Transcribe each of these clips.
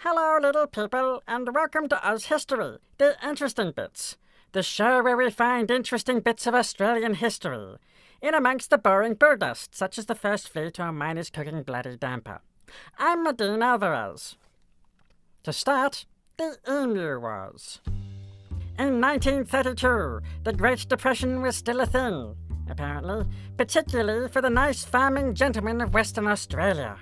Hello, little people, and welcome to Oz History, the interesting bits. The show where we find interesting bits of Australian history, in amongst the boring bulldust, such as the First Fleet or miners cooking bloody damper. I'm Medine Alvarez. To start, the Emu Wars. In 1932, the Great Depression was still a thing, apparently, particularly for the nice farming gentlemen of Western Australia.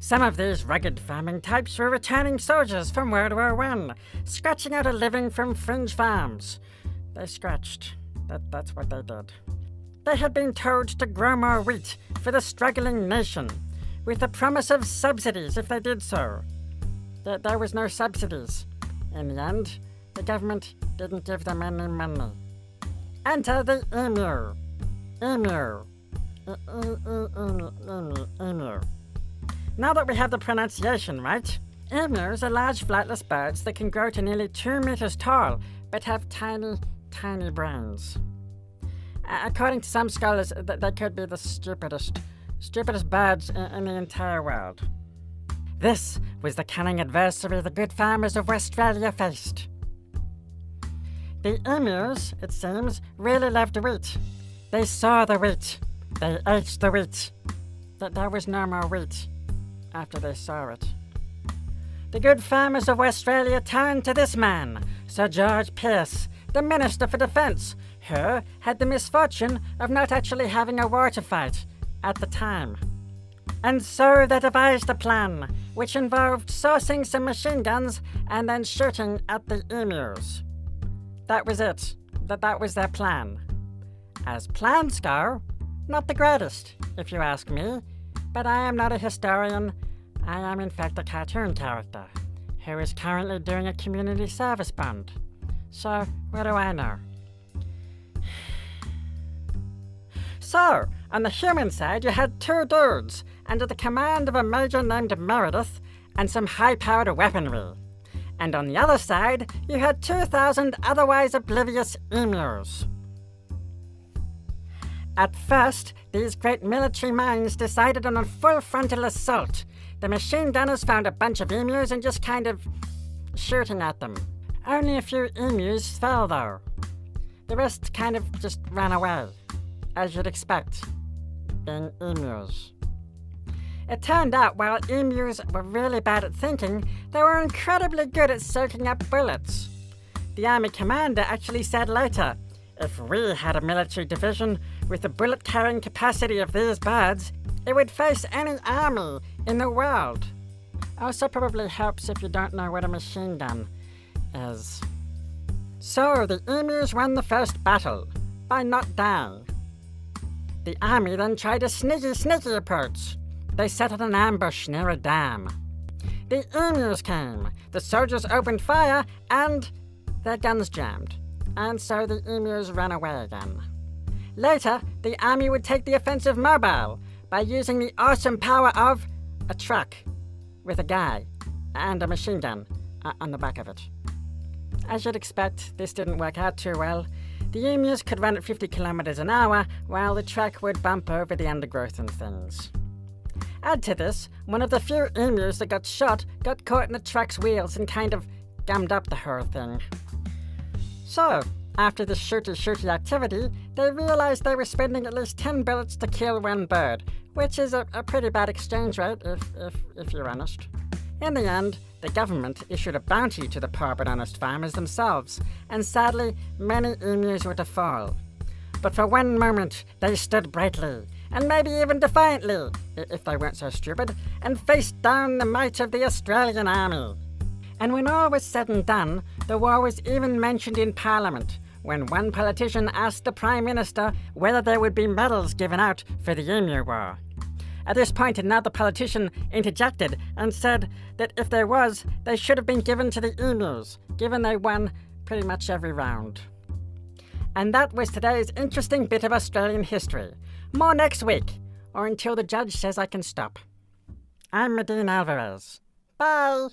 Some of these rugged farming types were returning soldiers from World War I, scratching out a living from fringe farms. They scratched. That's what they did. They had been told to grow more wheat for the struggling nation, with the promise of subsidies if they did so. There was no subsidies. In the end, the government didn't give them any money. Enter the emu. Emu. Emu. Now that we have the pronunciation right, emus are large flightless birds that can grow to nearly 2 meters tall, but have tiny, tiny brains. According to some scholars, they could be the stupidest birds in the entire world. This was the cunning adversary the good farmers of Westralia faced. The emus, it seems, really loved wheat. They saw the wheat. They ate the wheat. There was no more wheat after they saw it. The good farmers of Westralia turned to this man, Sir George Pearce, the Minister for Defence, who had the misfortune of not actually having a war to fight at the time. And so they devised a plan, which involved sourcing some machine guns and then shooting at the emus. That was it. That was their plan. As plans go, not the greatest, if you ask me. But I am not a historian. I am in fact a cartoon character who is currently doing a community service bond. So, what do I know? So, on the human side you had 2 dudes under the command of a major named Meredith and some high-powered weaponry. And on the other side you had 2,000 otherwise oblivious emus. At first, these great military minds decided on a full frontal assault. The machine gunners found a bunch of emus and just kind of shooting at them. Only a few emus fell though. The rest kind of just ran away, as you'd expect, being emus. It turned out while emus were really bad at thinking, they were incredibly good at soaking up bullets. The army commander actually said later, "If we had a military division with the bullet-carrying capacity of these birds, it would face any army in the world." Also probably helps if you don't know what a machine gun is. So the emus won the first battle, by not dying. The army then tried a sneaky approach. They set up an ambush near a dam. The emus came, the soldiers opened fire, and their guns jammed. And so the emus ran away again. Later, the army would take the offensive mobile by using the awesome power of a truck with a guy and a machine gun on the back of it. As you'd expect, this didn't work out too well. The emus could run at 50 kilometers an hour, while the truck would bump over the undergrowth and things. Add to this, one of the few emus that got shot got caught in the truck's wheels and kind of gummed up the whole thing. So, after this shooty activity, they realized they were spending at least 10 bullets to kill 1 bird, which is a pretty bad exchange rate, if you're honest. In the end, the government issued a bounty to the poor but honest farmers themselves, and sadly, many emus were to fall. But for one moment, they stood brightly, and maybe even defiantly, if they weren't so stupid, and faced down the might of the Australian army. And when all was said and done, the war was even mentioned in Parliament, when one politician asked the Prime Minister whether there would be medals given out for the Emu War. At this point, another politician interjected and said that if there was, they should have been given to the emus, given they won pretty much every round. And that was today's interesting bit of Australian history. More next week, or until the judge says I can stop. I'm Medine Alvarez. Bye!